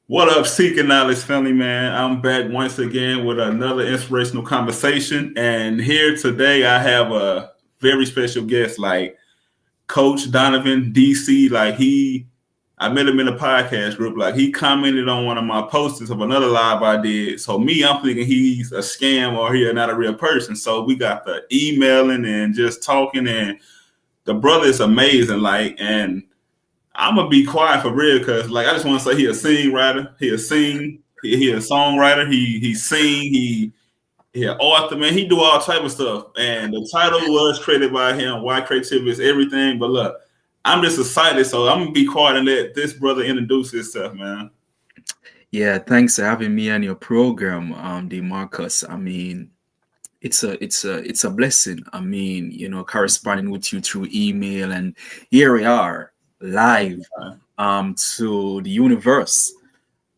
What up, Seeking Knowledge family, man? I'm back once again with another inspirational conversation. And here today, I have a very special guest, like Coach Donovan DC. I met him in a podcast group. Like, he commented on one of my posters of another live I did. So, I'm thinking he's a scam or he's not a real person. So, we got the emailing and just talking. And the brother is amazing. And I'm gonna be quiet for real because I just want to say he a sing writer, he a sing, he a songwriter, he sing, he an author, man. He do all type of stuff. And the title was created by him. Why creativity is everything. But look, I'm just excited, so I'm gonna be quiet and let this brother introduce himself, man. Yeah, thanks for having me on your program, DeMarcus. I mean, it's a blessing. I mean, corresponding with you through email, and here we are live to the universe.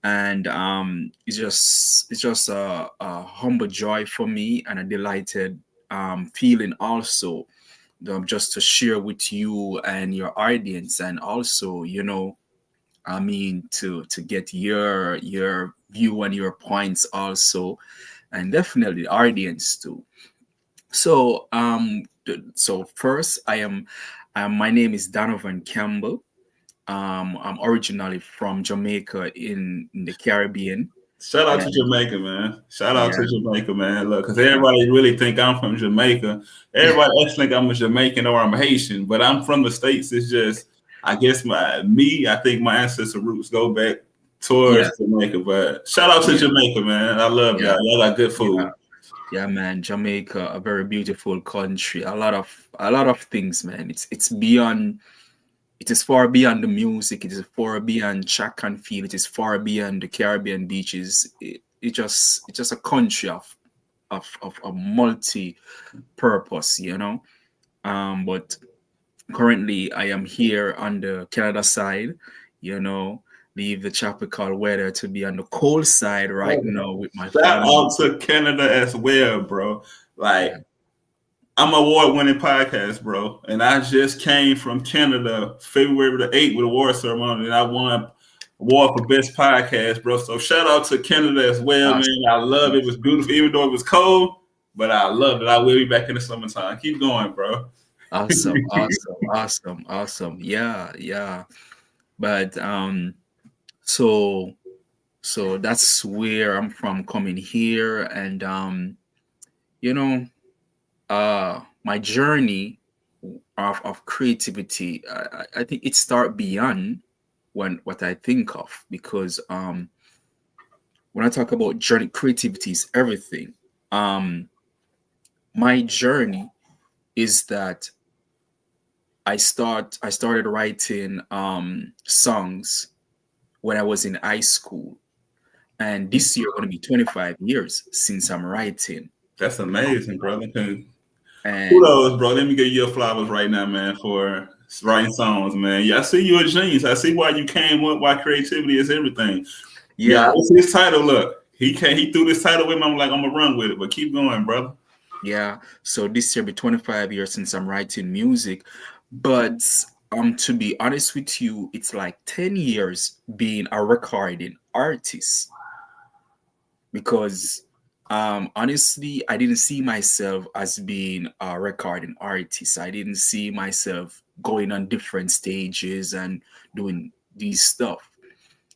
And it's just a humble joy for me and a delighted feeling also, just to share with you and your audience, and also, I mean, to get your view and your points also, and definitely the audience too. So first, my name is Donovan Campbell. I'm originally from Jamaica in the Caribbean. Shout out to And Jamaica, man. Shout out yeah, to Jamaica, man. Look, because yeah, everybody really think I'm from Jamaica. Everybody else think I'm a Jamaican or I'm Haitian, but I'm from the States. It's just, I guess I think my ancestor roots go back yeah, towards Jamaica. But shout out to yeah, Jamaica, man. I love yeah, y'all. Y'all got good yeah. food. Yeah, man, Jamaica, a very beautiful country. A lot of things, man. It is far beyond the music. It is far beyond track and field. It is far beyond the Caribbean beaches. It's just a country of a multi-purpose, But currently, I am here on the Canada side, you know, leave the tropical weather to be on the cold side right now with my Shout family. out to Canada as well, bro. Yeah. Like, I'm an award-winning podcast, bro, and I just came from Canada February the 8th with award ceremony, and I won award for best podcast, bro. So shout out to Canada as well, man. Awesome. I love it. It was beautiful, even though it was cold, but I loved it. I will be back in the summertime. Keep going, bro. Awesome, awesome, awesome, awesome. Yeah, yeah. But so so that's where I'm from coming here, and you know, my journey of creativity, I think it start beyond what I think of, because when I talk about journey, creativity is everything. Um my journey is that I started writing songs when I was in high school, and this year going to be 25 years since I'm writing. That's amazing, brother. And Kudos, bro. Let me give you your flowers right now, man, for writing songs, man. Yeah, I see you a genius. I see why you came up, why creativity is everything. Yeah, yeah, it's his title. Look, he threw this title with me. I'm like, I'm gonna run with it, but keep going, brother. yeah. So this year be 25 years since I'm writing music. But to be honest with you, it's like 10 years being a recording artist, because honestly, I didn't see myself as being a recording artist. I didn't see myself going on different stages and doing these stuff.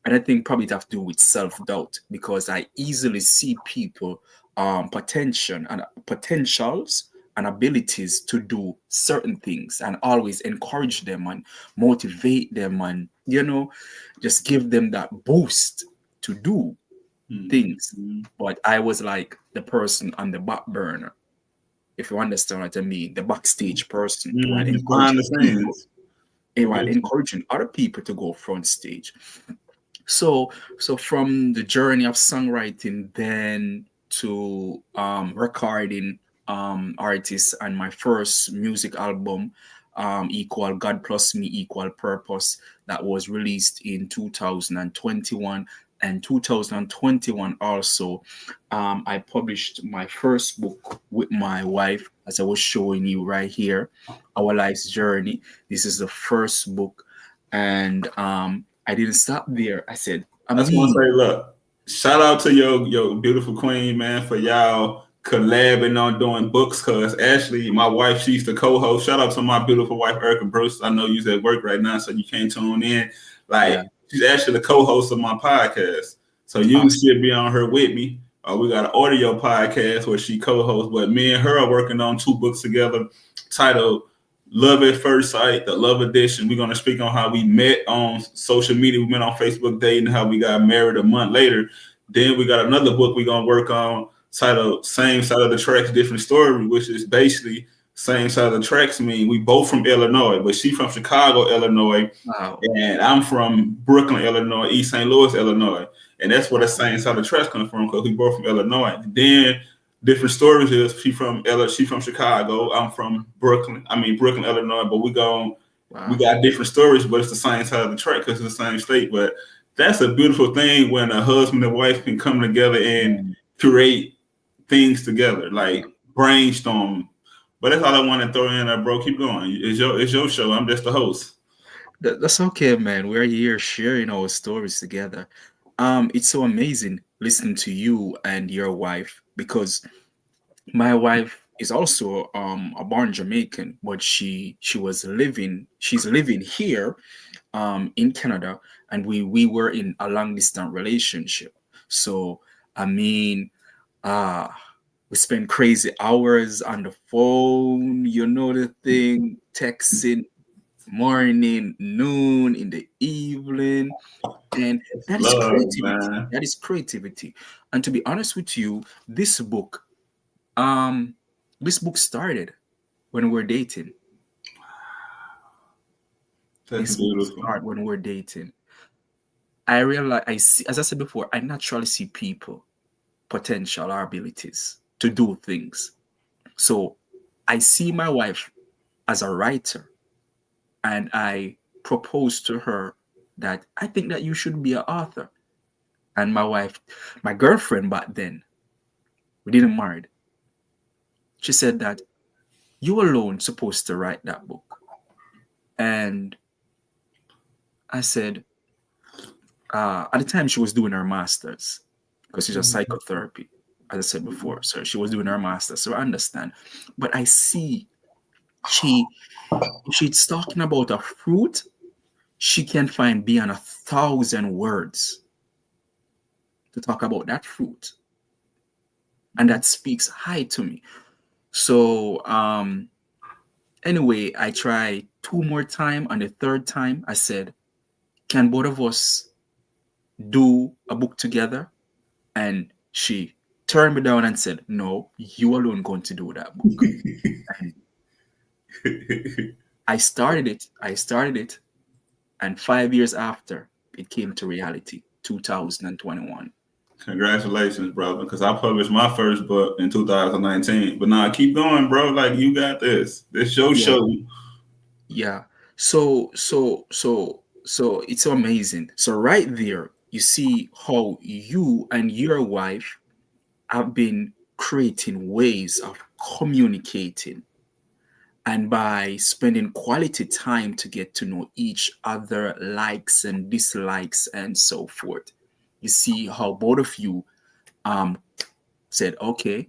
And I think probably it have to do with self-doubt, because I easily see people potentials and abilities to do certain things, and always encourage them and motivate them, and just give them that boost to do things. Mm-hmm. But I was like the person on the back burner, if you understand what I mean, the backstage person, while Mm-hmm. Behind encouraging the people, scenes. and while Okay. encouraging other people to go front stage. So from the journey of songwriting, then to recording artists, and my first music album, equal God Plus Me Equal Purpose, that was released in 2021. And 2021 also, I published my first book with my wife, as I was showing you right here, Our Life's Journey. This is the first book. And I didn't stop there. I said, I I just want to mean, say, look, shout out to your beautiful queen, man, for y'all collabing on doing books. Cause Ashley, my wife, she's the co-host. Shout out to my beautiful wife, Erica Bruce. I know you're at work right now, so you can't tune in. yeah, Like, she's actually the co-host of my podcast. So you awesome. should be on her with me. We got an audio podcast where she co-hosts, but me and her are working on 2 books together titled Love at First Sight, the Love Edition. We're going to speak on how we met on social media. We met on Facebook dating, how we got married a month later. Then we got another book we're going to work on titled Same Side of the Tracks, Different Story, which is basically same side of the tracks mean we both from Illinois, but she from Chicago, Illinois, Wow. and I'm from Brooklyn, Illinois, East St. Louis, Illinois. And that's where the Wow. same side of the tracks come from because we both from Illinois. Then different stories is she from Chicago. I'm from Brooklyn. Brooklyn, Illinois. But we Wow. got different stories, but it's the same side of the track because it's the same state. But that's a beautiful thing when a husband and wife can come together and Mm, create things together, yeah. like brainstorm. But that's all I want to throw in there, bro. Keep going. It's your show. I'm just the host. That's okay, man. We're here sharing our stories together. It's so amazing listening to you and your wife because my wife is also a born Jamaican, but she's living here in Canada, and we were in a long distance relationship. So I mean, uh we spent crazy hours on the phone, you know the thing, texting morning, noon, in the evening. And It's that is love, creativity. man. That is creativity. And to be honest with you, um, this book started when we were dating. That's This book beautiful. started when we were dating. I realize I see, as I said before, I naturally see people, potential or abilities to do things. So I see my wife as a writer, and I proposed to her that I think that you should be an author. And my wife, my girlfriend back then, we didn't marry. She said that you alone supposed to write that book. And I said, at the time she was doing her master's because she's a psychotherapy, as I said before. So she was doing her master's. So I understand. But I see she if she's talking about a fruit, she can find beyond 1,000 words to talk about that fruit. And that speaks high to me. So anyway, I tried 2 more times. On the third time, I said, can both of us do a book together? And she turned me down and said, no, you alone going to do that book. And I started it. And 5 years after, it came to reality, 2021. Congratulations, brother. Because I published my first book in 2019. But now keep going, bro. Like you got this. This your Yeah, show. yeah. So it's amazing. So right there, you see how you and your wife have been creating ways of communicating, and by spending quality time to get to know each other, likes and dislikes and so forth. You see how both of you um said, okay,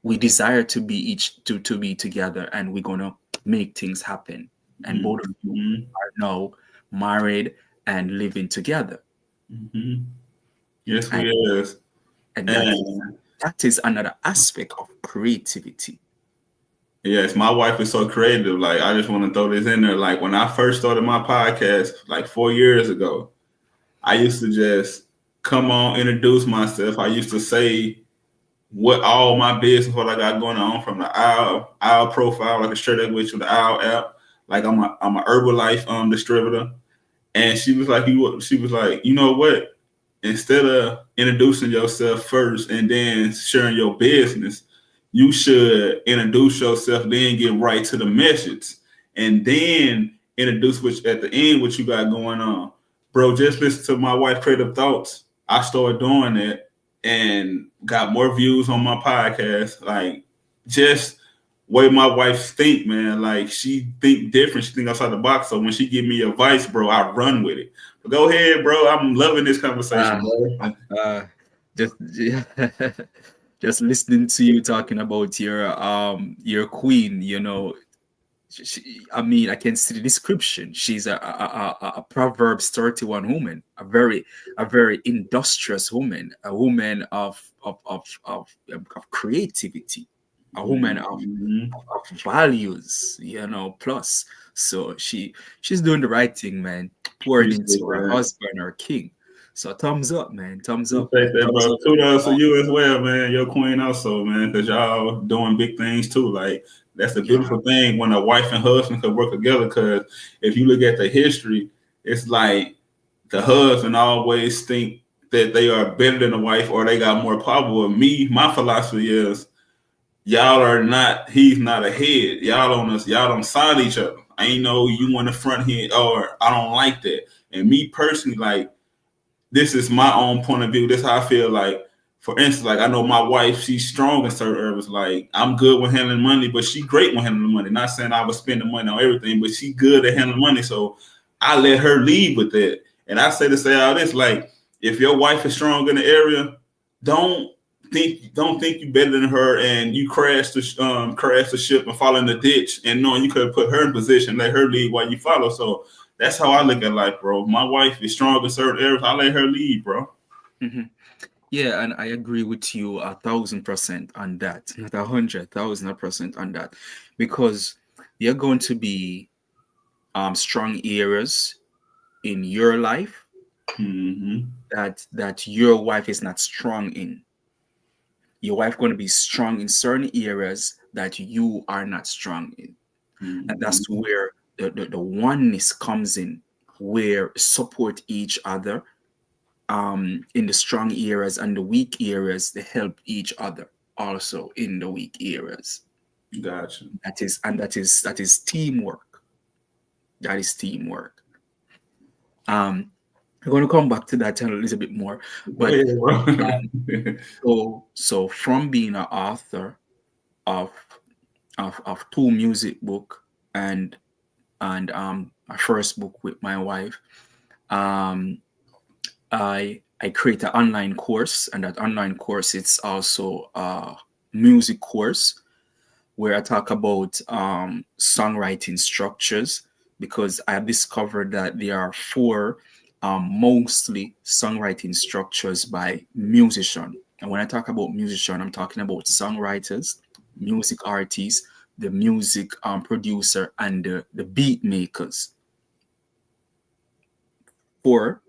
we desire to be to be together, and we're gonna make things happen. And both of you Mm-hmm. are now married and living together. Mm-hmm. Yes, And we is. and And that is another aspect of creativity. yes, my wife is so creative. Like I just want to throw this in there. Like when I first started my podcast, like 4 years ago, I used to just come on, introduce myself. I used to say what all my business, what I got going on from the owl profile. I can share that with you, the owl app. Like I'm a Herbalife distributor. And she was like, you know what? Instead of introducing yourself first and then sharing your business, you should introduce yourself, then get right to the message, and then introduce which at the end what you got going on. Bro, just listen to my wife creative thoughts. I started doing that and got more views on my podcast. Like just way my wife think, man. Like she think different. She think outside the box. So when she give me advice, bro, I run with it. But go ahead, bro. I'm loving this conversation, Uh, bro. uh, just just listening to you talking about your queen, I mean, I can see the description. She's a Proverbs 31 woman, a very industrious woman, a woman of creativity, a woman Mhm. of values, plus. So she's doing the right thing, man, pouring Appreciate into her that. husband, her king. So thumbs up, man. Thumbs up, Appreciate man. that, Thumbs bro. up. Kudos to you as well, man. Your queen also, man, because y'all doing big things too. Like that's the Yeah. beautiful thing when a wife and husband could work together. Because if you look at the history, it's like the husband always think that they are better than the wife or they got more power. With me, my philosophy is y'all are not. He's not ahead. Y'all on us. Y'all don't side each other. I ain't know you on the front here, or I don't like that. And me personally, like this is my own point of view. This is how I feel. Like, for instance, like I know my wife, she's strong in certain areas. Like I'm good with handling money, but she great with handling money. Not saying I would spend the money on everything, but she good at handling money. So I let her lead with that. And I say to say all this, like, if your wife is strong in the area, don't don't think you better than her and you crash the ship and fall in the ditch and knowing you could have put her in position, let her lead while you follow. So that's how I look at life, bro. My wife is strong in certain areas. I let her lead, bro. Mhm. Yeah, and I agree with you 1,000% on that. Not 100,000% on that, because there are going to be strong areas in your life Mm-hmm. that your wife is not strong in. Your wife going to be strong in certain areas that you are not strong in, and that's Mm-hmm. where the oneness comes in, where support each other in the strong areas, and the weak areas they help each other also in the weak areas. Gotcha. That is teamwork. That is teamwork. I'm going to come back to that a little bit more, Go but ahead, bro. so from being an author of of two music book, and my first book with my wife, um I create an online course, and that online course, it's also a music course where I talk about songwriting structures, because I have discovered that there are four mostly songwriting structures by musician. And when I talk about musician, I'm talking about songwriters, music artists, the music producer, and the beat makers. Four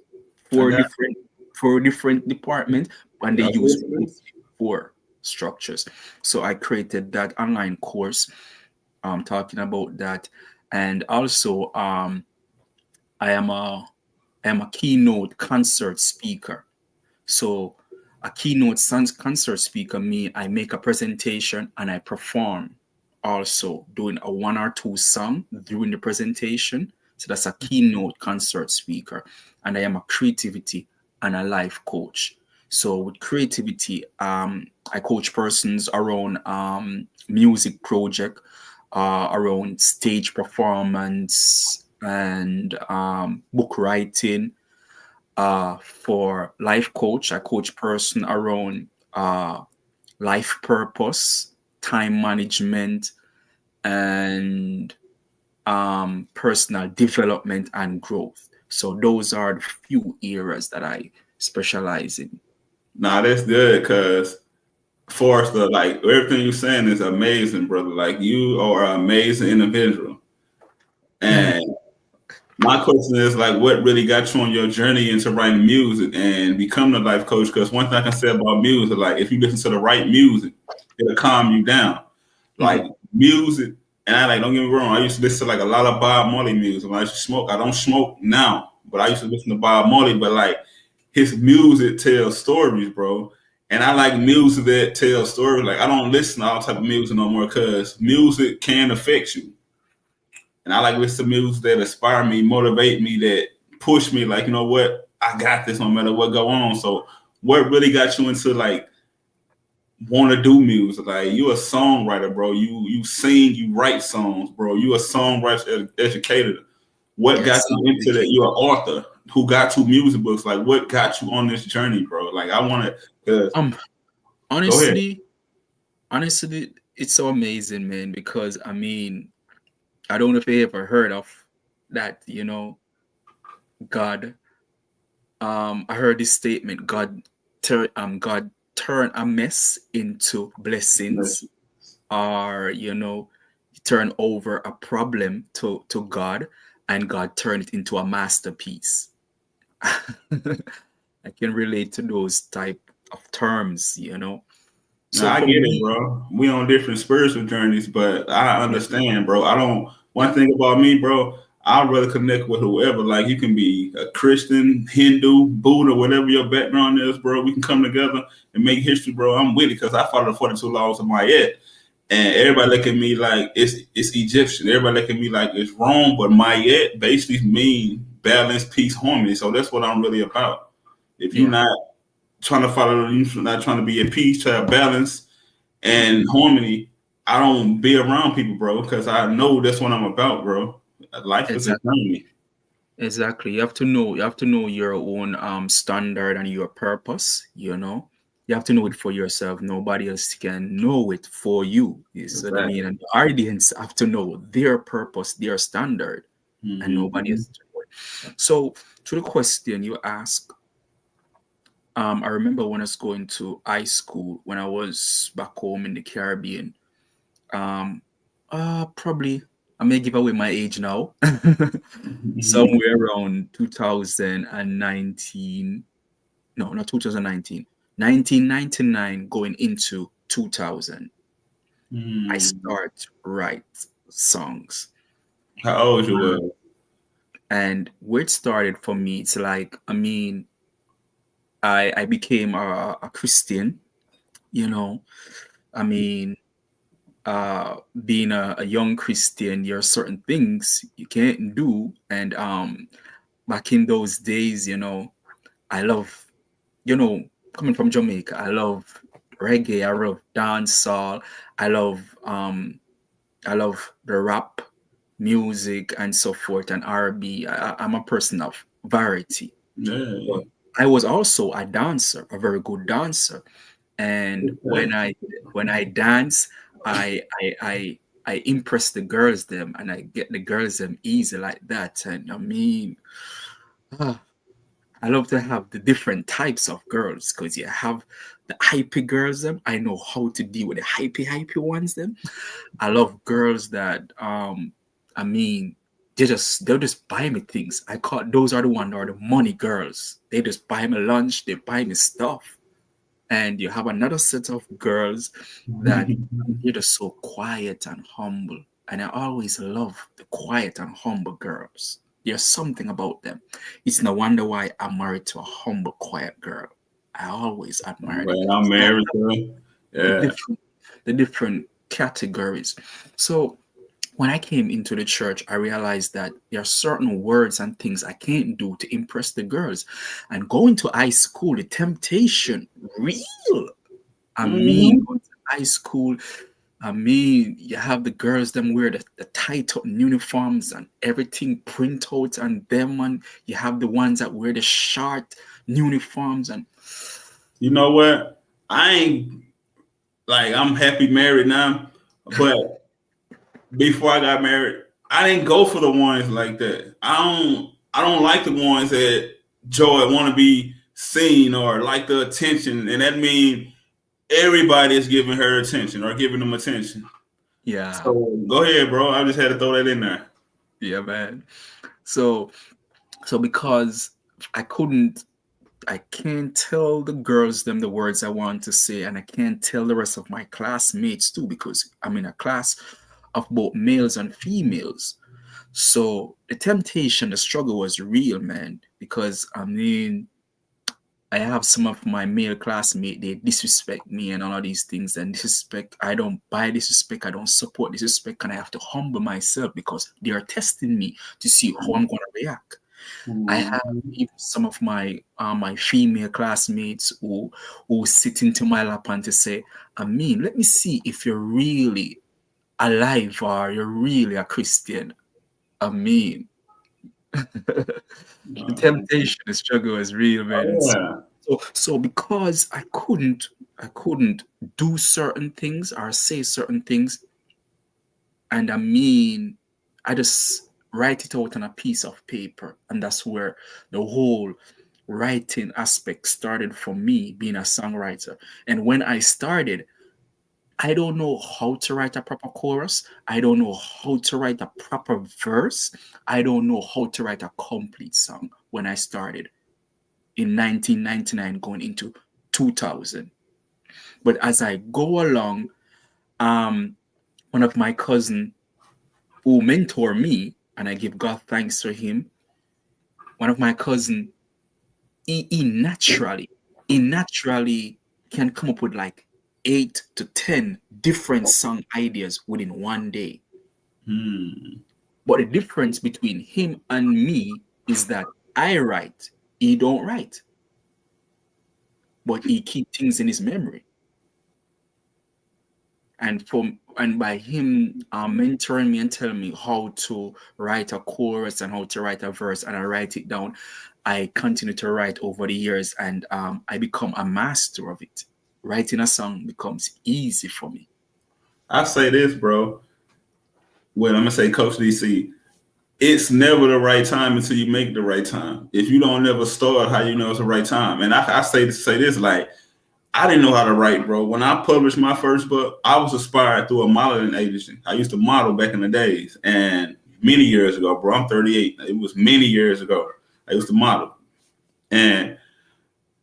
I four got different four different departments, and they you. use four structures. So I created that online course talking about that. And also I am a keynote concert speaker. So a concert speaker me, I make a presentation and I perform, also doing a one or two song during the presentation. So that's a keynote concert speaker. And I am a creativity and a life coach. So with creativity, I coach persons around music project, around stage performance, and book writing. For life coach, I coach person around life purpose, time management, and personal development and growth. So those are the few areas that I specialize in. Nah, that's good because Forrester, like everything you're saying is amazing, brother. Like you are an amazing individual. And my question is like, what really got you on your journey into writing music and becoming a life coach? Because one thing I can say about music, like if you listen to the right music, it'll calm you down. Like Mhm. music, and I like don't get me wrong, I used to listen to like a lot of Bob Marley music. When I used to smoke, I don't smoke now, but I used to listen to Bob Marley. But like his music tells stories, bro. And I like music that tells stories. Like I don't listen to all type of music no more because music can affect you. And I like listen to music that inspire me, motivate me, that push me. Like you know what, I got this no matter what go on. So what really got you into like want to do music. Like you a songwriter, bro. You sing, you write songs, bro. You a songwriter, educator. What got Yes, you I'm into that? You're educated. an author who got two music books. Like what got you on this journey, bro? Like I want to. Um, Go ahead. honestly, honestly, it's so amazing, man. Because I mean, I don't know if you ever heard of that. God. I heard this statement: God turn a mess into blessings, or turn over a problem to God, and God turn it into a masterpiece. I can relate to those type of terms. Now So I for get it, me, bro. We on different spiritual journeys, but I yeah, understand, bro. I don't. One yeah, thing about me, bro, I'd rather connect with whoever. Like you can be a Christian, Hindu, Buddha, whatever your background is, bro. We can come together and make history, bro. I'm with it because I follow the 42 laws of Mayet, and everybody look at me like it's Egyptian. Everybody look at me like it's wrong, but Mayet basically mean balance, peace, harmony. So that's what I'm really about. If you're yeah, not trying to follow, you're not trying to be at peace, try to balance and harmony, I don't be around people, bro, because I know that's what I'm about, bro. Life is a exactly. journey. Exactly. You have to know your own standard and your purpose, You have to know it for yourself. Nobody else can know it for you. You see what I mean? Exactly. And the audience have to know their purpose, their standard, and nobody Mm-hmm. else to know it. So to the question you ask, I remember when I was going to high school when I was back home in the Caribbean. Um Probably I may give away my age now. Somewhere around 2019, no, not 2019, 1999 going into 2000, I Mm. start write songs. How old you Um, were? and where it started for me, it's like, I mean, I became a Christian, you know. I mean, being a young Christian, there are certain things you can't do. And back in those days, I love, coming from Jamaica, I love reggae, I love dancehall, I love um I love the rap music and so forth and R&B. I'm a person of variety. Yeah. But I was also a dancer, a very good dancer. And when Okay. I dance, I I I I impress the girls them and I get the girls them easy like that. And I mean, ah, I love to have the different types of girls because you have the hypey girls them. I know how to deal with the hypey ones them. I love girls that I mean they'll just buy me things. I call those are the one that are the money girls. They just buy me lunch, they buy me stuff. And you have another set of girls that they're just so quiet and humble. And I always love the quiet and humble girls. There's something about them. It's no wonder why I'm married to a humble, quiet girl. I always admire them Well, because I'm they have married, bro. the Yeah. different categories. So when I came into the church, I realized that there are certain words and things I can't do to impress the girls. And going to high school, the temptation, real. I mean, Mm-hmm. going to high school, I mean, you have the girls them wear the tight up uniforms and everything print out on them, and you have the ones that wear the short uniforms and You know what? I ain't like I'm happy married now, but before I got married, I didn't go for the ones like that. I don't like the ones that Joy want to be seen or like the attention, and that means everybody is giving her attention or giving them attention. yeah, So go ahead, bro. I just had to throw that in there. yeah, man. So because I couldn't I can't tell the girls them the words I want to say, and I can't tell the rest of my classmates too, because I'm in a class of both males and females. So the temptation, the struggle was real, man. Because I mean, I have some of my male classmates, they disrespect me and all of these things, and disrespect. I don't buy disrespect, I don't support disrespect, and I have to humble myself because they are testing me to see how I'm gonna react. I have Mhm. even some of my female classmates who sit into my lap and to say, I mean, let me see if you're really alive or you're really a Christian. I mean, the temptation, the struggle is real, man. Oh yeah. So because I couldn't do certain things or say certain things, and I mean, I just write it out on a piece of paper, and that's where the whole writing aspect started for me being a songwriter. And when I started, I don't know how to write a proper chorus. I don't know how to write a proper verse. I don't know how to write a complete song when I started in 1999 going into 2000. But as I go along, um, one of my cousin who mentor me, and I give God thanks for him, one of my cousin, he naturally can come up with like 8 to 10 different song ideas within one day. Hmm. But the difference between him and me is that I write, he don't write, but he keep things in his memory. And by him mentoring me and telling me how to write a chorus and how to write a verse, and I write it down, I continue to write over the years, and I become a master of it. Writing a song becomes easy for me. I say this, bro. Well, I'm gonna say, Coach DC. It's never the right time until you make the right time. If you don't never start, how you know it's the right time? And I say this like I didn't know how to write, bro. When I published my first book, I was inspired through a modeling agency. I used to model back in the days, and many years ago, bro. I'm 38. It was many years ago. I used to model, and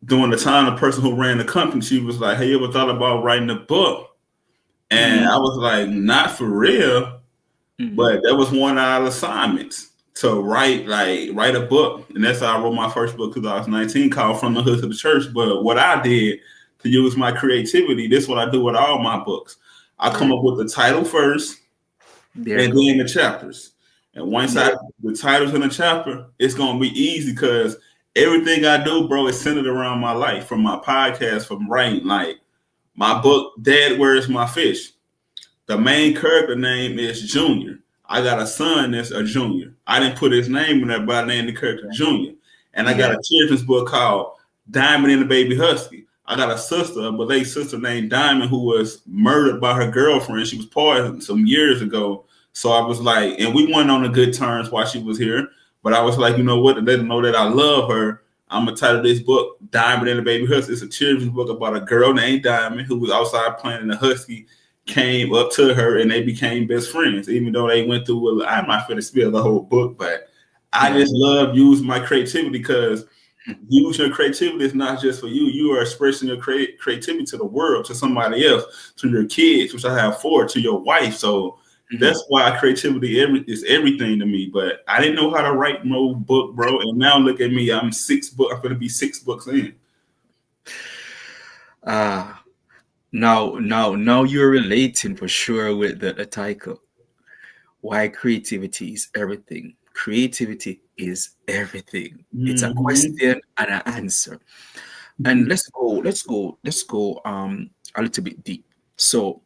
during the time, the person who ran the company, she was like, "Hey, you ever thought about writing a book?" And Mm, I was like, "Not for real." mm, But that was one of our assignments to write a book. And that's how I wrote my first book, 2019, called From the Hood to the Church. But what I did to use my creativity, this is what I do with all my books. I there, come up with the title first there and go. then the chapters. And once There, I the titles in the chapter, it's gonna be easy because everything I do, bro, is centered around my life, from my podcast, from writing, like my book, Dad, Where's My Fish? The main character name is Junior. I got a son that's a junior. I didn't put his name in there, but I named the character Junior. And I got yeah, a children's book called Diamond and the Baby Husky. I got a sister, a late sister named Diamond, who was murdered by her girlfriend. She was poisoned some years ago. So I was like, and we went on a good terms while she was here. But I was like, you know what? To let them know that I love her, I'm gonna title this book Diamond and the Baby Husky. It's a children's book about a girl named Diamond who was outside playing in a husky, came up to her, and they became best friends, even though they went through. I'm not going to spill the whole book, but I yeah. just love using my creativity because use your creativity is not just for you. You are expressing your creativity to the world, to somebody else, to your kids, which I have four, to your wife. So Mhm. that's why creativity is everything to me. But I didn't know how to write no book, bro. And now look at me. I'm I'm going to be 6 books in. Ah, now you're relating for sure with the title. Why creativity is everything. Creativity is everything. It's a Mm-hmm. question and an answer. And let's go a little bit deep. So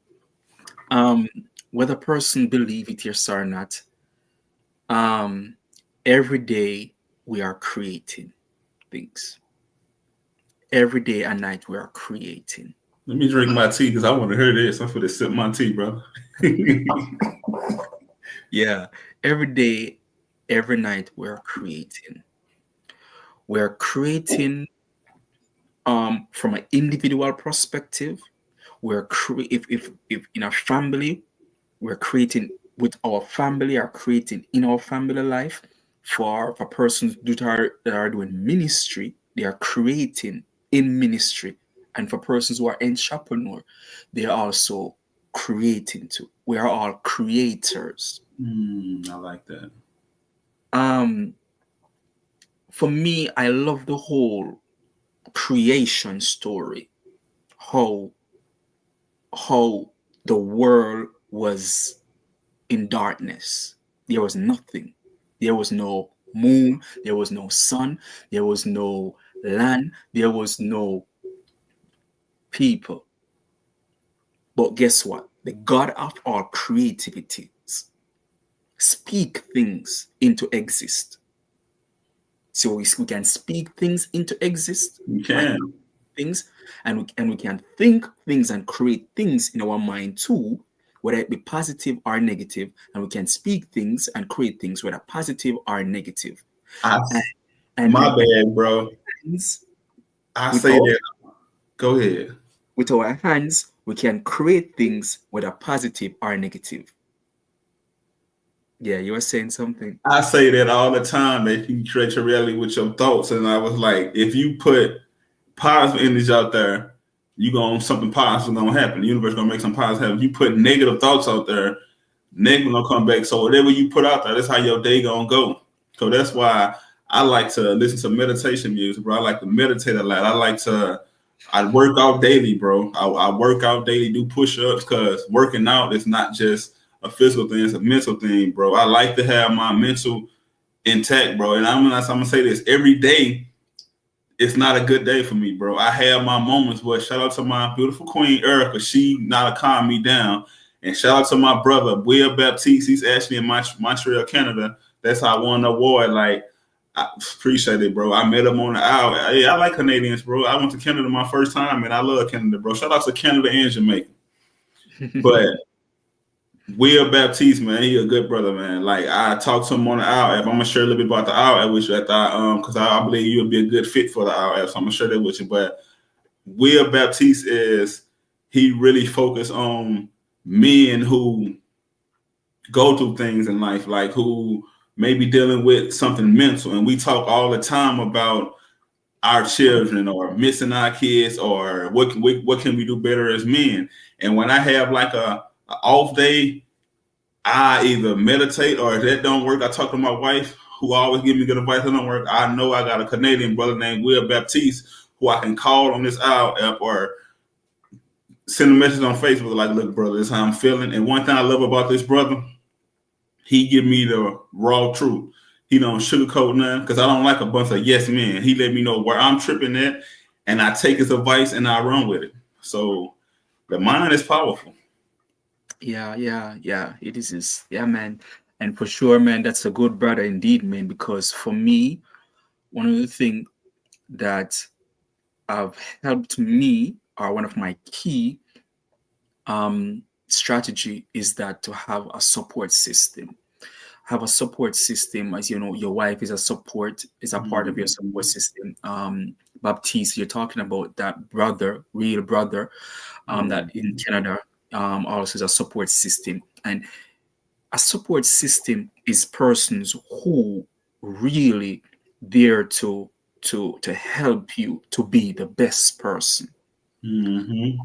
um whether person believe it yes or not, um every day we are creating things. Every day and night we are creating. Let me drink my tea because I want to hear this. I'm going to sip my tea, bro. Yeah, every day, every night we're creating. We're creating from an individual perspective. If in a family, we're creating with our family, are creating in our family life. For persons that are doing ministry, they are creating in ministry. And for persons who are entrepreneur, they are also creating too. We are all creators. I like that. Um, for me, I love the whole creation story. How how the world was in darkness. There was nothing. There was no moon, there was no sun, there was no land, there was no people. But guess what? The God of all creativities speak things into exist. So we can speak things into exist, You like can. things, and we can think things and create things in our mind too, whether it be positive or negative, and we can speak things and create things whether positive or negative. I, And my and bad, bro. hands, I with say our that. Go ahead. hands, we can create things whether positive or negative. Yeah, you were saying something. I say that all the time that you create your reality with your thoughts. And I was like, if you put positive energy out there, you going something positive gonna happen. The universe gonna make some positive happen. If you put negative thoughts out there, negative gonna come back. So whatever you put out there, that's how your day gonna go. So that's why I like to listen to meditation music, bro. I like to meditate a lot. I work out daily, bro. I work out daily, do push-ups, because working out is not just a physical thing, it's a mental thing, bro. I like to have my mental intact, bro. And I'm gonna say this every day. It's not a good day for me, bro. I have my moments, but shout out to my beautiful queen Erica. She not to calm me down. And shout out to my brother Will Baptiste. He's actually in Montreal, Canada. That's how I won the award. Like, I appreciate it, bro. I met him on the aisle. Hey, I like Canadians, bro. I went to Canada my first time, and I love Canada, bro. Shout out to Canada and Jamaica. But Will Baptiste, man, he a good brother, man. Like, I talked to him on the Owl app. I'm gonna share a little bit about the Owl app with you after because I believe you'll be a good fit for the Owl app. So I'm gonna share that with you. But Will Baptiste he really focused on men who go through things in life, like who may be dealing with something mental. And we talk all the time about our children or missing our kids or what can we do better as men. And when I have like a off day, I either meditate or if that don't work, I talk to my wife who always give me good advice. That don't work. I know I got a Canadian brother named Will Baptiste who I can call on this Owl app or send a message on Facebook like, look, brother, this is how I'm feeling. And one thing I love about this brother, he give me the raw truth. He don't sugarcoat nothing because I don't like a bunch of yes men. He let me know where I'm tripping at, and I take his advice and I run with it. So the mind is powerful. Yeah. It is, yeah, man. And for sure, man, that's a good brother indeed, man. Because for me, one of the things that have helped me, or one of my key strategy, is that to have a support system. Have a support system, as you know, your wife is a part of your support system. Baptiste, you're talking about that brother, real brother, that in Canada also is a support system. And a support system is persons who really there to help you to be the best person. Mm-hmm.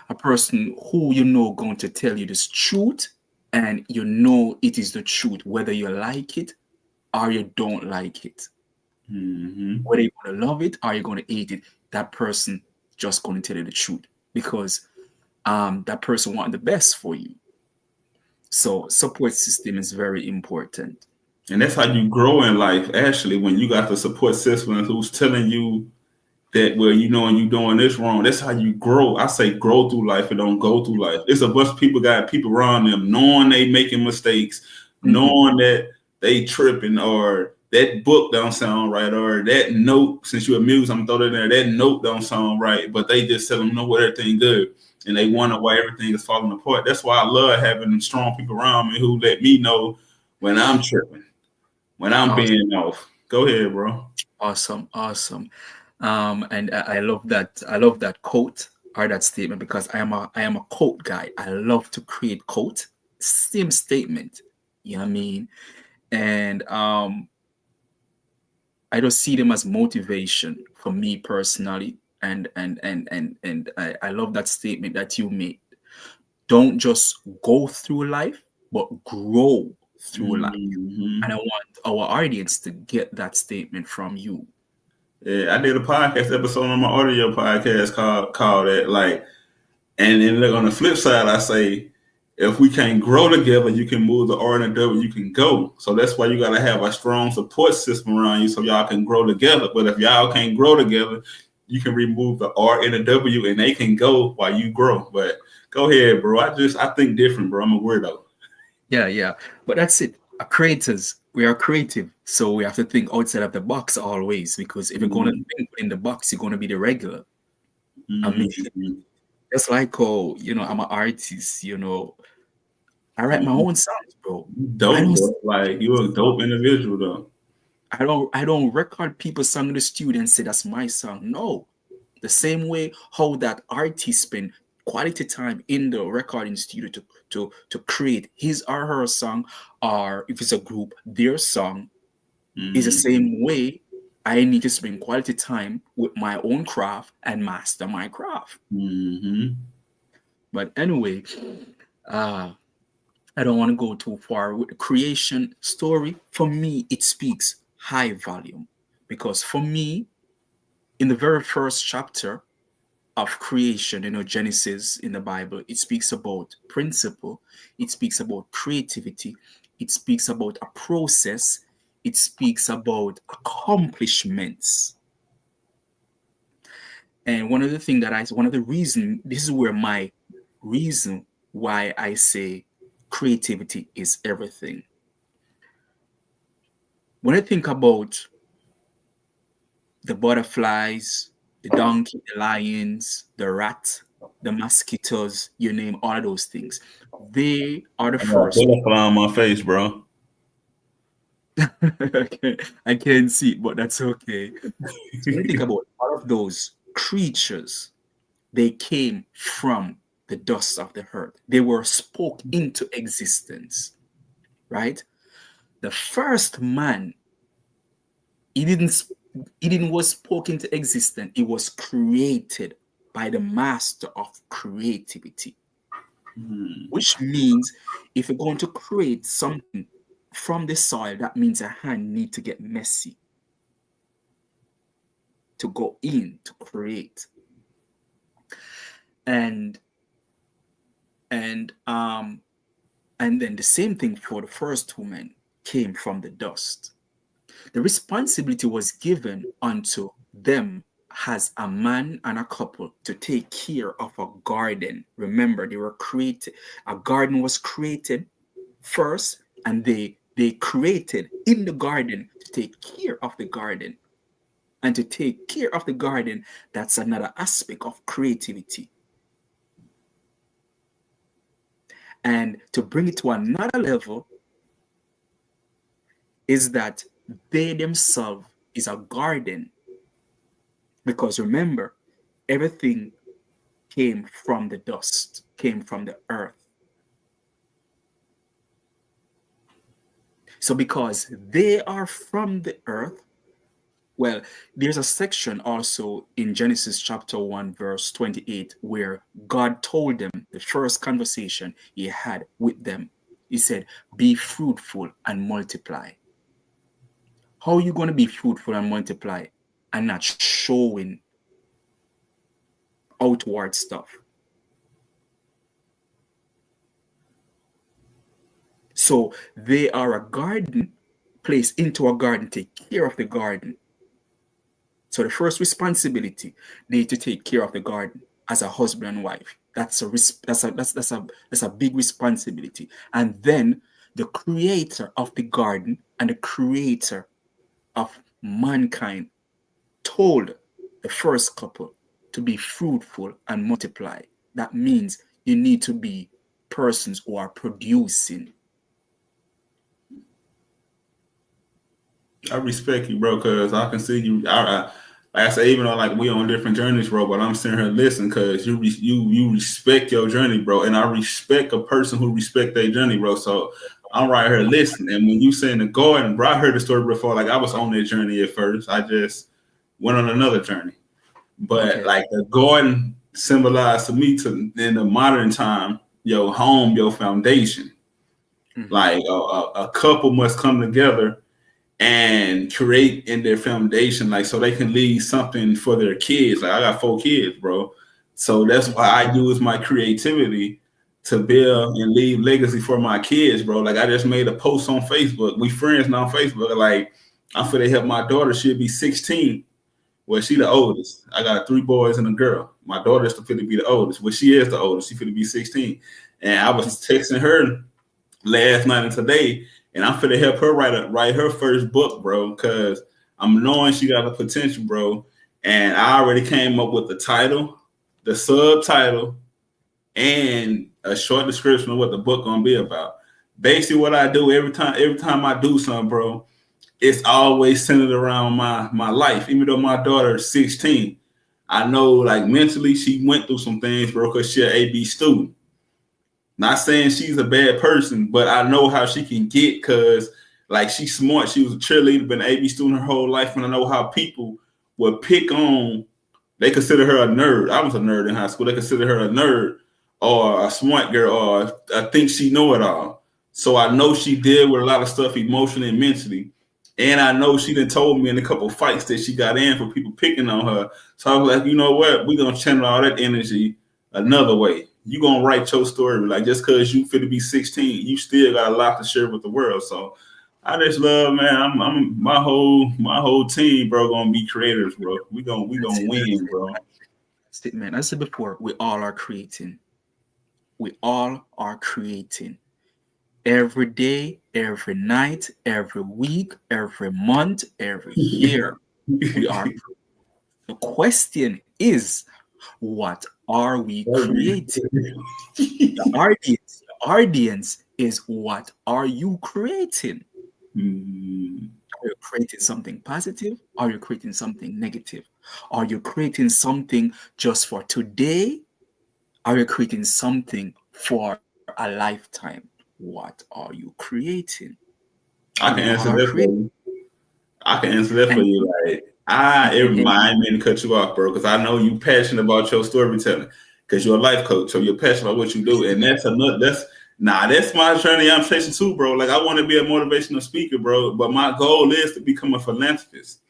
A person who you know going to tell you this truth, and you know it is the truth, whether you like it or you don't like it, Mm-hmm. whether you're going to love it or you're going to hate it. That person just going to tell you the truth, because that person want the best for you. So support system is very important. And that's how you grow in life, actually, when you got the support system who's telling you that, well, you know, and you doing this wrong. That's how you grow. I say grow through life and don't go through life. It's a bunch of people got people around them knowing they making mistakes, Mhm. knowing that they tripping or that book don't sound right or that note, since you're a muse, I'm gonna throw that in there, that note don't sound right, but they just tell them know what everything good. And they wonder why everything is falling apart. That's why I love having strong people around me who let me know when I'm tripping, when I'm Awesome, being off. Go ahead, bro. awesome. And I love that. I love that quote or that statement, because I am a quote guy. I love to create quote. Same statement. You know what I mean? And I just see them as motivation for me personally. And I love that statement that you made. Don't just go through life, but grow through life. And I Mm-hmm. want our audience to get that statement from you. Yeah, I did a podcast episode on my audio podcast called that. Like, and then look on the flip side, I say if we can't grow together, you can move the R and the W, you can go. So that's why you got to have a strong support system around you so y'all can grow together. But if y'all can't grow together, you can remove the R and the W and they can go while you grow. But go ahead, bro. I think different, bro. I'm a weirdo. Yeah. But that's it. Creators, we are creative. So we have to think outside of the box always, because if you're going to think in the box, you're going to be the regular. I mean, it's like, oh, I'm an artist, I write my own songs, bro. Dope, bro. Like, you're a dope individual, though. I don't record people's song in the studio and say that's my song. No. The same way how that artist spend quality time in the recording studio to create his or her song, or if it's a group, their song, is the same way I need to spend quality time with my own craft and master my craft. But anyway, I don't want to go too far with the creation story. For me, it speaks high volume, because for me, in the very first chapter of creation, Genesis in the Bible, it speaks about principle, it speaks about creativity, it speaks about a process, it speaks about accomplishments. And one of the reasons, this is where my reason why I say creativity is everything. When I think about the butterflies, the donkey, the lions, the rat, the mosquitoes, you name all of those things, they are the first. Butterfly on my face, bro. I can't see it, but that's okay. So when you think about all of those creatures, they came from the dust of the earth. They were spoke into existence, right? The first man, he didn't was spoken into existence. It was created by the master of creativity. Which means if you're going to create something from the soil, that means a hand need to get messy to go in to create. And then the same thing for the first two men, came from the dust. The responsibility was given unto them as a man and a couple to take care of a garden. Remember, they were created. A garden was created first, and they created in the garden to take care of the garden. And to take care of the garden, that's another aspect of creativity. And to bring it to another level is that they themselves is a garden. Because remember, everything came from the dust, came from the earth. So because they are from the earth, well, there's a section also in Genesis chapter 1, verse 28, where God told them, the first conversation he had with them, he said, be fruitful and multiply. How are you going to be fruitful and multiply and not showing outward stuff? So they are a garden, placed into a garden, take care of the garden. So the first responsibility, they need to take care of the garden as a husband and wife. That's a big responsibility. And then the creator of the garden and the creator of mankind told the first couple to be fruitful and multiply. That means you need to be persons who are producing. I respect you, bro, because I can see you. I say, even though like we on different journeys, bro, but I'm sitting here listening because you respect your journey, bro, and I respect a person who respect their journey, bro. So I'm right here listening. And when you saying the garden, bro, I heard the story before. Like I was on that journey at first. I just went on another journey, but like the garden symbolized to me in the modern time, your home, your foundation. Like a couple must come together and create in their foundation, like so they can leave something for their kids. Like I got 4 kids, bro. So that's why I use my creativity to build and leave legacy for my kids, bro. Like I just made a post on Facebook. We friends now on Facebook. Like I'm finna help my daughter. She'll be 16. Well, she the oldest. I got 3 boys and a girl. My daughter's finna be the oldest. Well, she is the oldest. She finna be 16. And I was texting her last night and today, and I'm finna help her write her first book, bro, because I'm knowing she got the potential, bro. And I already came up with the title, the subtitle, and a short description of what the book gonna be about. Basically, what I do every time I do something, bro, it's always centered around my life. Even though my daughter is 16, I know like mentally she went through some things, bro, because she's an AB student. Not saying she's a bad person, but I know how she can get because like she's smart. She was a cheerleader, been an AB student her whole life, and I know how people would pick on. They consider her a nerd. I was a nerd in high school. They consider her a nerd or a smart girl or I think she know it all. So I know she deal with a lot of stuff emotionally and mentally. And I know she done told me in a couple of fights that she got in for people picking on her. So I was like, you know what? We're gonna channel all that energy another way. You gonna write your story. Like just cause you fit to be 16, you still got a lot to share with the world. So I just love, man. I'm my whole team, bro, gonna be creators, bro. We gonna win, bro. That's it, man. I said before, we all are creating. We all are creating. Every day, every night, every week, every month, every year, we are. The question is, what are we creating? The audience is, what are you creating? Are you creating something positive? Are you creating something negative? Are you creating something just for today? Are you creating something for a lifetime? What are you creating? I can We all answer are that for creating. you. I can answer that for And, you. Like and I ain't mean to cut you off, bro, because I know you passionate about your storytelling because you're a life coach, so you're passionate about what you do, and that's my journey I'm chasing too, bro. Like I want to be a motivational speaker, bro, but my goal is to become a philanthropist.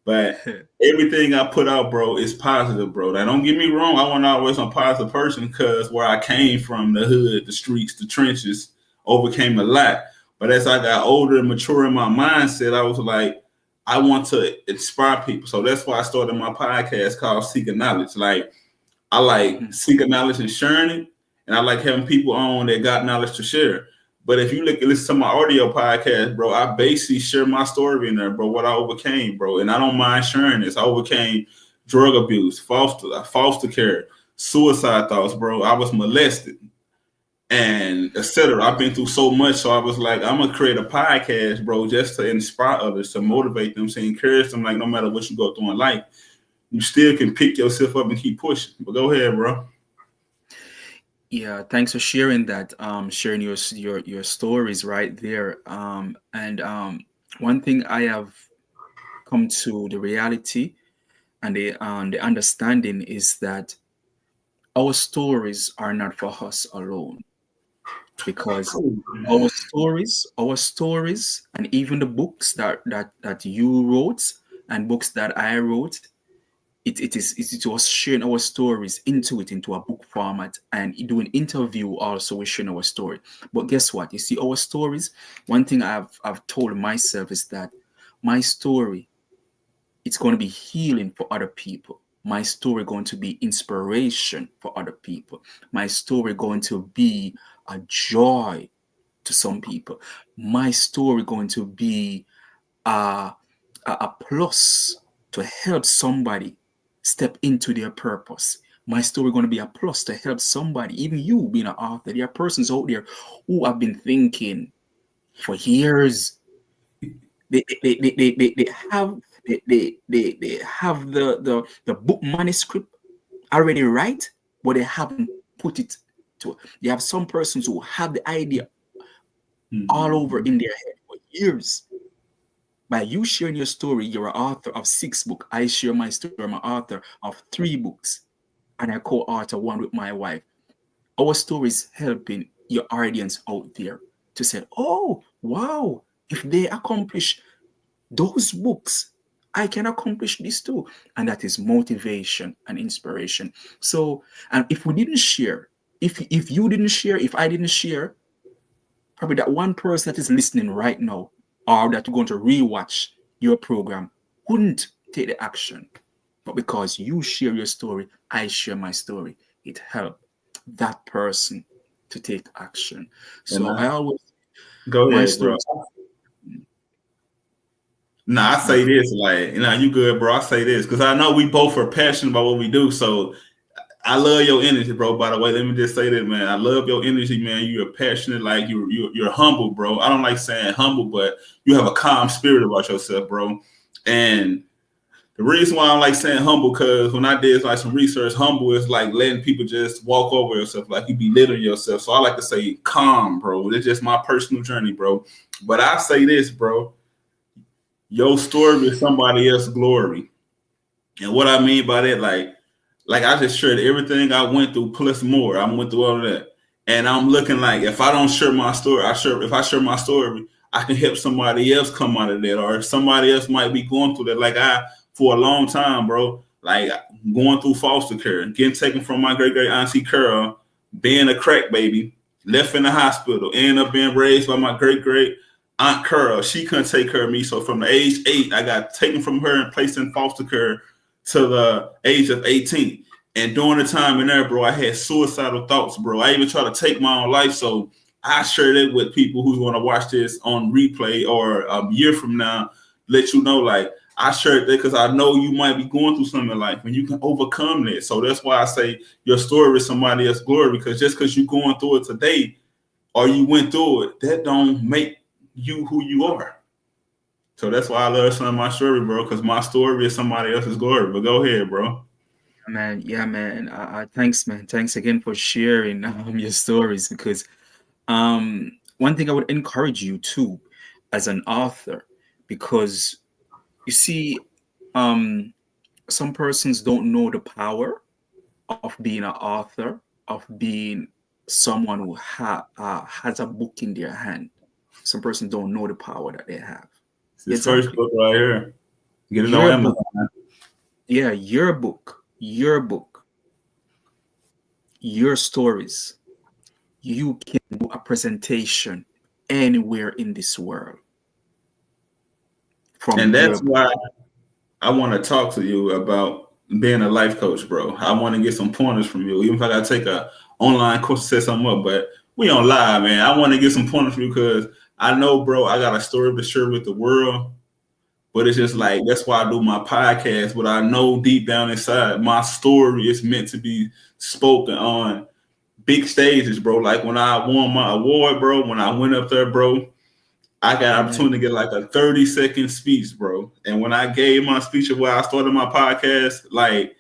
But everything I put out, bro, is positive, bro. Now, don't get me wrong. I want to always a positive person because where I came from, the hood, the streets, the trenches, overcame a lot. But as I got older and mature in my mindset, I was like, I want to inspire people. So that's why I started my podcast called Seeking Knowledge. Like, I like seeking knowledge and sharing it. And I like having people on that got knowledge to share. But if you listen to my audio podcast, bro, I basically share my story in there, bro, what I overcame, bro. And I don't mind sharing this. I overcame drug abuse, foster care, suicide thoughts, bro. I was molested and etc. I've been through so much. So I was like, I'm gonna create a podcast, bro, just to inspire others, to motivate them, to encourage them, like no matter what you go through in life, you still can pick yourself up and keep pushing. But go ahead, bro. yeah, thanks for sharing that. Sharing your stories right there. And one thing I have come to the reality and the understanding is that our stories are not for us alone, because our stories, and even the books that you wrote and books that I wrote, it was sharing our stories into a book format and doing interview also with sharing our story. But guess what? You see, our stories. One thing I've told myself is that my story, it's going to be healing for other people. My story going to be inspiration for other people. My story going to be a joy to some people. My story going to be a, a plus to help somebody step into their purpose. My story going to be a plus to help somebody, even you being an author. There are persons out there who have been thinking for years. They have they have the book manuscript already right, but they haven't put it to. You have some persons who have the idea all over in their head for years. By you sharing your story, you're an author of 6 books. I share my story. I'm an author of 3 books, and I co-author one with my wife. Our story is helping your audience out there to say, "Oh, wow! If they accomplish those books, I can accomplish this too." And that is motivation and inspiration. So, and if we didn't share, if you didn't share, if I didn't share, probably that one person that is listening right now or that's going to rewatch your program wouldn't take the action. But because you share your story, I share my story. It helped that person to take action. And So I always go my ahead, story. bro. Nah, I say this like, you good, bro. I say this because I know we both are passionate about what we do. So I love your energy, bro. By the way, let me just say that, man. I love your energy, man. You're passionate, like you're humble, bro. I don't like saying humble, but you have a calm spirit about yourself, bro. And the reason why I don't like saying humble, because when I did like some research, humble is like letting people just walk over yourself, like you belittling yourself. So I like to say calm, bro. It's just my personal journey, bro. But I say this, bro. Your story is somebody else's glory. And what I mean by that, like I just shared everything I went through plus more. I went through all of that. And I'm looking like if I don't share my story, if I share my story, I can help somebody else come out of that, or somebody else might be going through that. Like I for a long time, bro, like going through foster care, getting taken from my great auntie Carol, being a crack baby, left in the hospital, ended up being raised by my great aunt Carol. She couldn't take care of me. So from the age 8, I got taken from her and placed in foster care to the age of 18. And during the time in there, bro, I had suicidal thoughts, bro. I even tried to take my own life. So I shared it with people who's going to watch this on replay or a year from now, let you know, like, I shared that because I know you might be going through something in life and you can overcome that. So that's why I say your story is somebody else's glory, because just because you're going through it today or you went through it, that don't make you who you are. So that's why I love telling my story, bro, because my story is somebody else's glory. But go ahead, bro. Man, yeah, man. Thanks, man. Thanks again for sharing your stories because one thing I would encourage you to as an author, because you see, some persons don't know the power of being an author, of being someone who has a book in their hand. Some persons don't know the power that they have. It's this first Exactly. book right here. Get it on Your book, Amazon. yeah, your book, your stories. You can do a presentation anywhere in this world from And your that's book. why I want to talk to you about being a life coach, bro. I want to get some pointers from you, even if I got to take a online course to set something up. But we on live, man. I want to get some pointers from you because I know, bro, I got a story to share with the world. But it's just like that's why I do my podcast. But I know deep down inside, my story is meant to be spoken on big stages, bro. Like when I won my award, bro, when I went up there, bro, I got an opportunity to get like a 30-second speech, bro. And when I gave my speech of where I started my podcast, like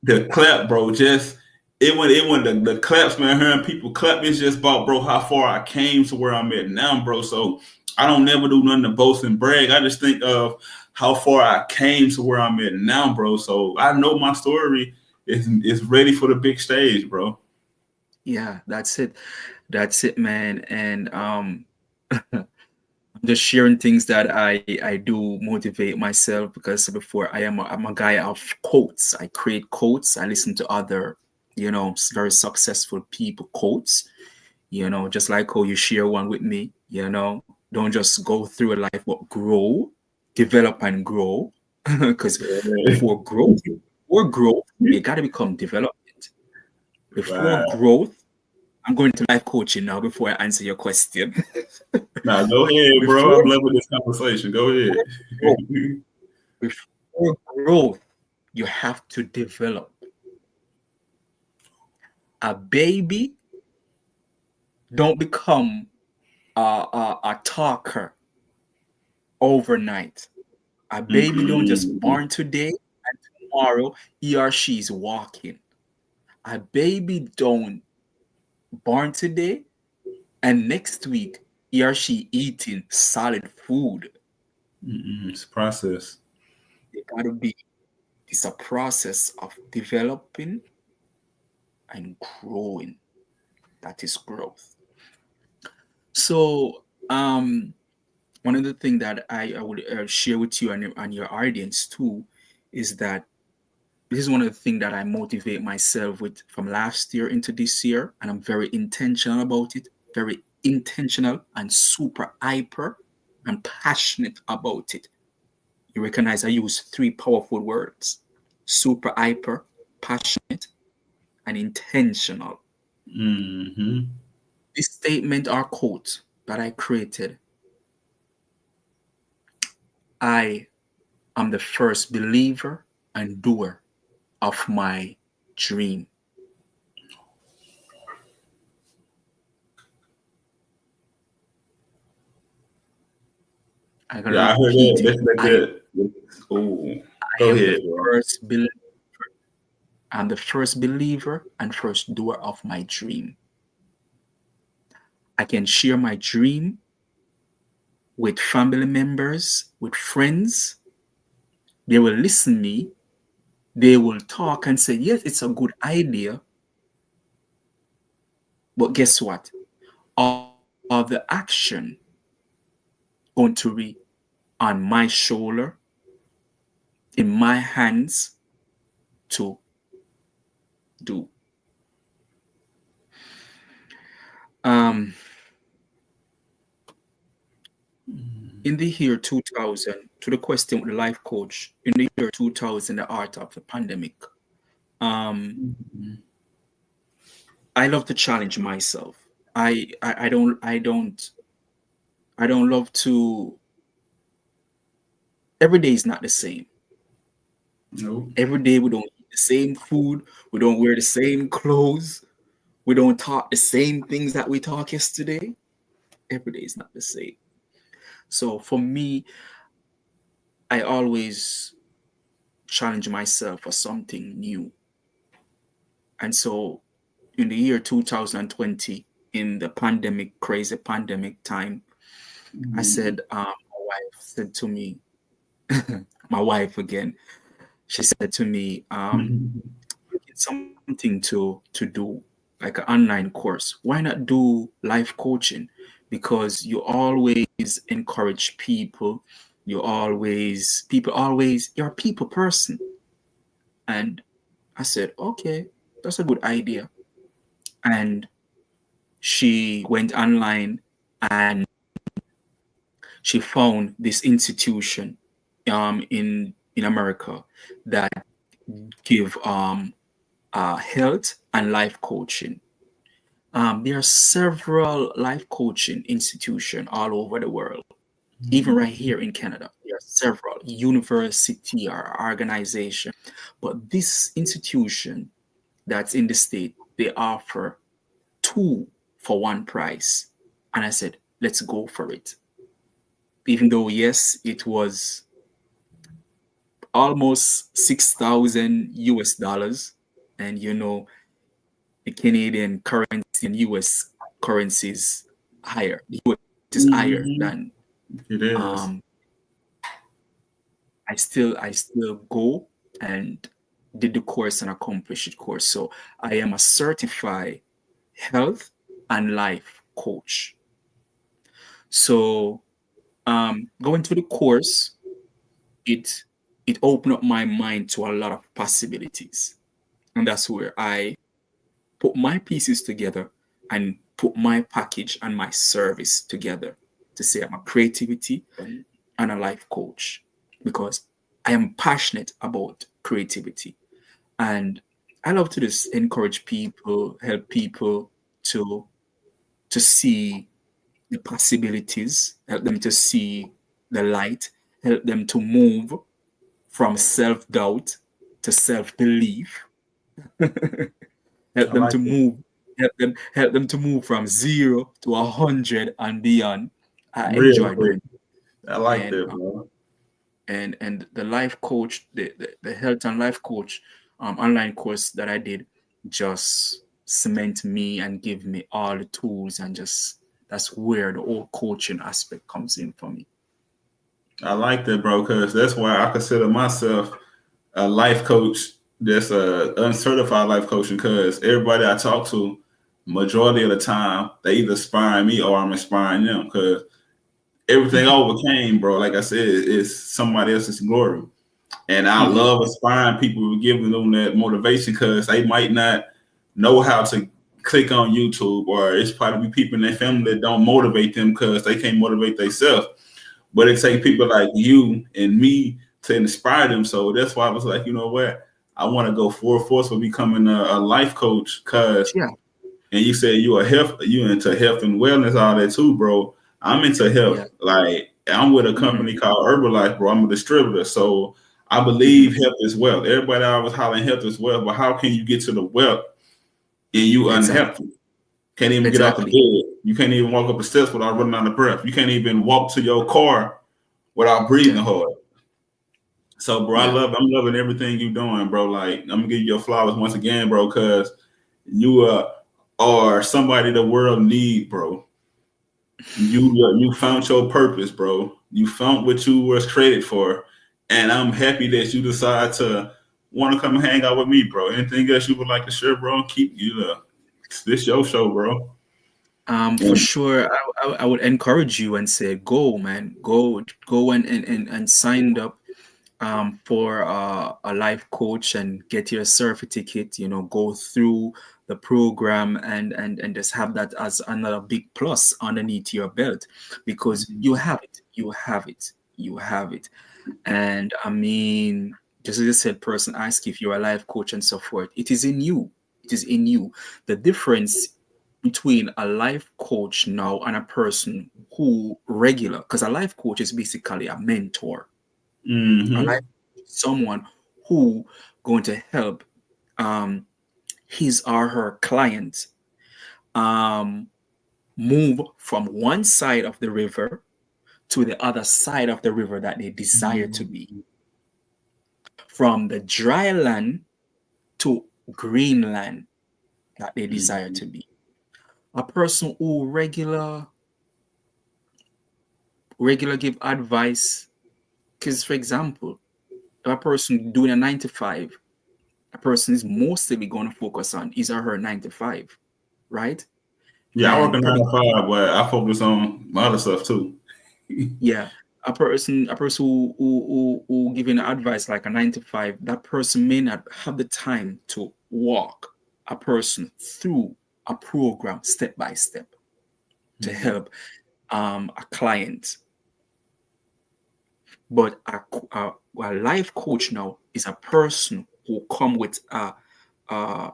the clap, bro, just the claps, man. Hearing people clap is just about, bro, how far I came to where I'm at now, bro. So I don't never do nothing to boast and brag. I just think of how far I came to where I'm at now, bro. So I know my story is ready for the big stage, bro. Yeah, that's it. That's it, man. And I'm just sharing things that I do motivate myself because before I'm a guy of quotes. I create quotes. I listen to other, very successful people quotes. Just like how you share one with me. Don't just go through a life, but grow, develop, and grow. Because Yeah. before growth, you got to become development. Before Wow. growth, I'm going to life coaching now before I answer your question. Now go ahead, bro. before I'm loving this conversation. Go ahead. growth, before growth, you have to develop. A baby don't become a talker overnight. A baby don't just born today and tomorrow he or she is walking. A baby don't born today and next week he or she eating solid food. It's a process. They gotta be. It's a process of developing and growing. That is growth. So, one of the things that I would share with you and your audience too is that this is one of the things that I motivate myself with from last year into this year, and I'm very intentional about it, very intentional and super hyper and passionate about it. You recognize I use three powerful words: super hyper, passionate, and intentional. Mm-hmm. This statement or quote that I created, I am the first believer and doer of my dream. I'm gonna Yeah, I heard that. repeat it. Let's let that. Oh, I go am the ahead, bro. first believer. I'm the first believer and first doer of my dream. I can share my dream with family members, with friends. They will listen me. They will talk and say, yes, it's a good idea. But guess what? All the action going to be on my shoulder, in my hands to do. Um, in the year 2000, to the question with the life coach, in the year 2000, the art of the pandemic, um, I love to challenge myself. I don't love to. Every day is not the same. Nope. Every day we don't eat the same food. We don't wear the same clothes. We don't talk the same things that we talked yesterday. Every day is not the same. So for me, I always challenge myself for something new. And so in the year 2020, in the pandemic, crazy pandemic time, I Mm-hmm. said, my wife said to me, my wife again, she said to me, something to do, like an online course. Why not do life coaching? Because you always encourage people. People always, you're a people person. And I said, okay, that's a good idea. And she went online and she found this institution in America that give health and life coaching. There are several life coaching institutions all over the world, even right here in Canada. There are several university or organization, but this institution that's in the state, they offer two for one price. And I said, let's go for it. Even though, yes, it was almost 6,000 US dollars. And the Canadian currency and US currency is higher. The US is higher Mm-hmm. than It is. um I still go and did the course and accomplished the course. So I am a certified health and life coach. So going to the course, it it opened up my mind to a lot of possibilities. And that's where I put my pieces together and put my package and my service together to say I'm a creativity and a life coach because I am passionate about creativity. And I love to just encourage people, help people to to see the possibilities, help them to see the light, help them to move from self-doubt to self-belief, help I them like to that. move, help them to move from 0 to 100 and beyond. I Real enjoy quick. doing I it. like that, bro. And the life coach, the health and life coach online course that I did just cement me and give me all the tools, and just that's where the whole coaching aspect comes in for me. I like that, bro, because that's why I consider myself a life coach that's a uncertified life coaching because everybody I talk to, majority of the time, they either inspire me or I'm inspiring them because everything I overcame, bro, like I said, is somebody else's glory. And I love inspiring people, giving them that motivation because they might not know how to click on YouTube, or it's probably people in their family that don't motivate them because they can't motivate themselves. But it takes people like you and me to inspire them. So that's why I was like, you know what? I want to go full force for becoming a life coach. Cause, Yeah. and you said you into health and wellness, all that too, bro. I'm into health. Yeah. Like I'm with a Mm-hmm. company called Herbalife, bro. I'm a distributor. So I believe Mm-hmm. health is wealth. Everybody always hollering health is wealth, but how can you get to the wealth and you Exactly. unhealthy? Can't even get out the Exactly. bed. You can't even walk up the steps without running out of breath. You can't even walk to your car without breathing Yeah. hard. So, bro, Yeah. I'm loving everything you doing, bro. Like, I'm gonna give you your flowers once again, bro, because you are somebody the world need, bro. You found your purpose, bro. You found what you was created for, and I'm happy that you decide to want to come and hang out with me, bro. Anything else you would like to share, bro? Keep you this your show, bro. For And sure, I would encourage you and say, go, man, go and sign up for a life coach and get your certificate. Go through the program and just have that as another big plus underneath your belt, because you have it, you have it, you have it. And I mean, just as I said, person ask if you're a life coach and so forth. It is in you. It is in you. The difference between a life coach now and a person who regular, because a life coach is basically a mentor. A life mm-hmm. coach is someone who going to help um, his or her client um, move from one side of the river to the other side of the river that they desire to be, from the dry land to green land that they desire to be. A person who regular give advice, because for example, if a person doing a 9 to 5, a person is mostly going to focus on his or her 9 to 5, right? Yeah, I work a And nine probably, to five, but I focus on my other stuff too. yeah, a person who giving advice like a 9 to 5, that person may not have the time to walk a person through a program step by step to help a client. But a life coach now is a person who come with a, a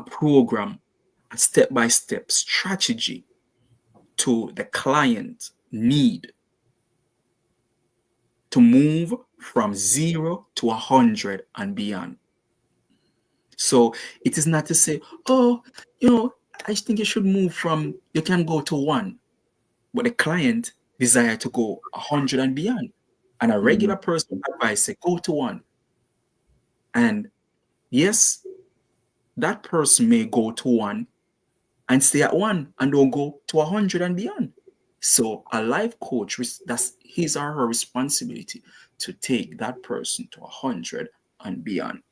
program, a step by step strategy to the client need to move from 0 to 100 and beyond. So it is not to say, oh, I think you should move from, you can go to 1, but the client desire to go 100 and beyond. And a regular person advice say, go to 1. And yes, that person may go to 1 and stay at 1 and don't go to 100 and beyond. So a life coach, that's his or her responsibility to take that person to 100 and beyond.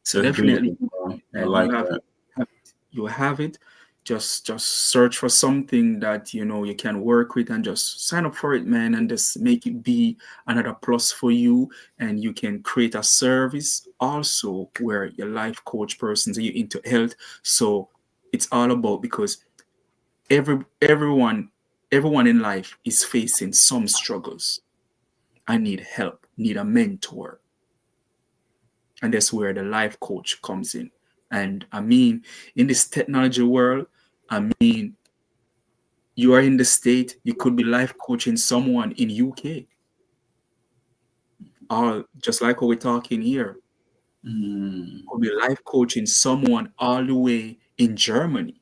So That's definitely, beautiful, bro. I and like that. you have it. Just search for something that you can work with, and just sign up for it, man, and just make it be another plus for you. And you can create a service also where your life coach persons are you into health. So it's all about, because everyone in life is facing some struggles. I need help, need a mentor, and that's where the life coach comes in. And I mean, in this technology world, I mean, you are in the state, you could be life coaching someone in UK, or just like what we're talking here, Mm, could be life coaching someone all the way in Germany.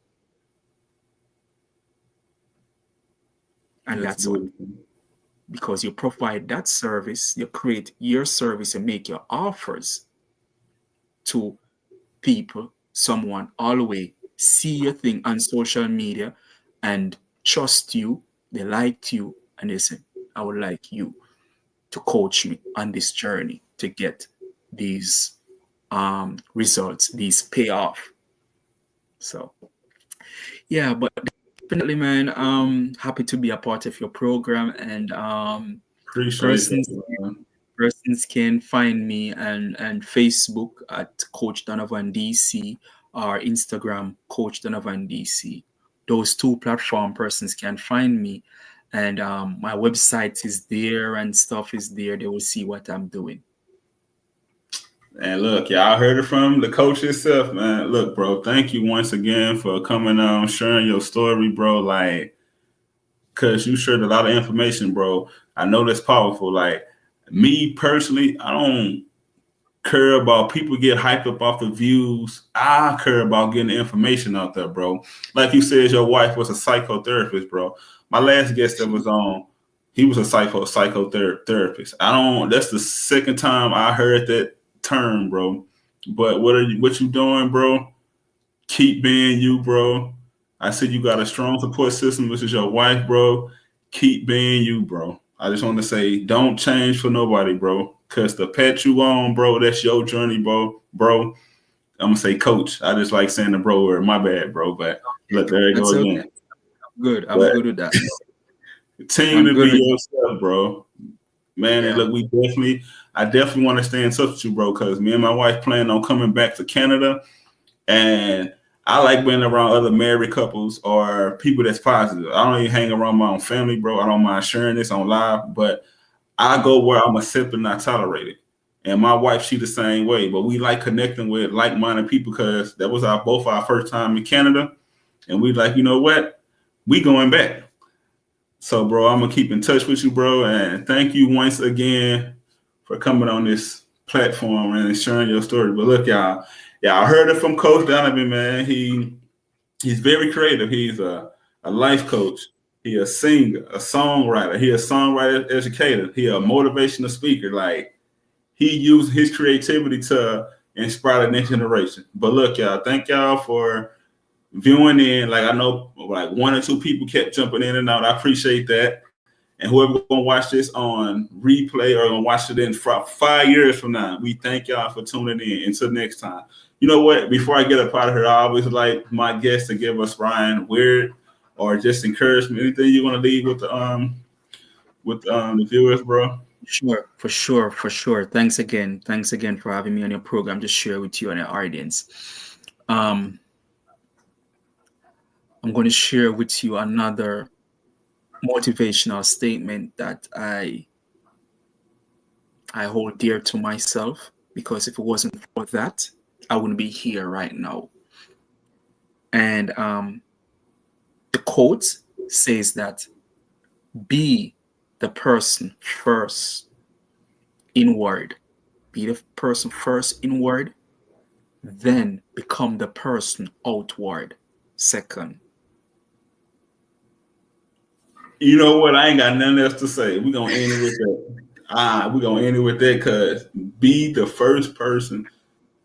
And that's that's what, beautiful. because you provide that service, you create your service and make your offers to people, someone all the way see your thing on social media and trust you, they liked you, and they say, I would like you to coach me on this journey to get these results, these payoff. So yeah, but definitely, man, happy to be a part of your program. And Appreciate persons, that, man. Persons can find me and Facebook at Coach Donovan DC or Instagram Coach Donovan DC. Those two platform persons can find me, and my website is there and stuff is there. They will see what I'm doing. And look, y'all heard it from the coach himself, man. Look, bro, thank you once again for coming on, sharing your story, bro. Like, cause you shared a lot of information, bro. I know that's powerful. Like me personally, I don't care about people get hyped up off the views. I care about getting the information out there, bro. Like you said, your wife was a psychotherapist, bro. My last guest that was on, he was a psychotherapist. I don't. That's the second time I heard that term, bro. But what you doing, bro? Keep being you, bro. I said you got a strong support system, which is your wife, bro. Keep being you, bro. I just want to say, don't change for nobody, bro. Cause the path you on, bro, that's your journey, bro. Bro, I'm gonna say, coach. I just like saying the bro word. My bad, bro. But look, there you That's go okay. again. Good. I'm But good with that. continue I'm to good be with yourself, bro. Man, and yeah. look, I definitely want to stay in touch with you, bro. Cause me and my wife plan on coming back to Canada. And I like being around other married couples or people that's positive. I don't even hang around my own family, bro. I don't mind sharing this on live, but I go where I'm accepted, not tolerated. And my wife, she the same way. But we like connecting with like-minded people because that was both our first time in Canada. And we like, you know what? We going back. So, bro, I'm gonna keep in touch with you, bro. And thank you once again for coming on this platform and sharing your story. But look, y'all heard it from Coach Donovan, man. He's very creative. He's a life coach. He a singer, a songwriter. He a songwriter educator. He a motivational speaker. Like he used his creativity to inspire the next generation. But look, y'all, thank y'all for viewing in. Like I know like one or two people kept jumping in and out. I appreciate that. And whoever gonna watch this on replay or gonna watch it in 5 years from now, we thank y'all for tuning in. Until next time. You know what? Before I get up out of here, I always like my guests to give us Ryan weird or just encouragement. Anything you want to leave with the viewers, bro? Sure, for sure, for sure. Thanks again. Thanks again for having me on your program to share with you and your audience. I'm going to share with you another motivational statement that I hold dear to myself, because if it wasn't for that, I wouldn't be here right now. And the quote says that be the person first inward. Be the person first inward, then become the person outward second. You know what? I ain't got nothing else to say. We're gonna end it with that. We're gonna end it with that because be the first person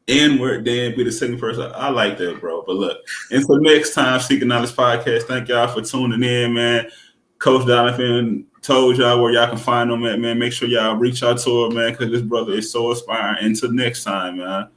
inward, then be the second person. I like that, bro. But look, until next time, Seeking Knowledge Podcast. Thank y'all for tuning in, man. Coach Donovan told y'all where y'all can find him at, man. Make sure y'all reach out to him, man, because this brother is so inspiring. Until next time, man.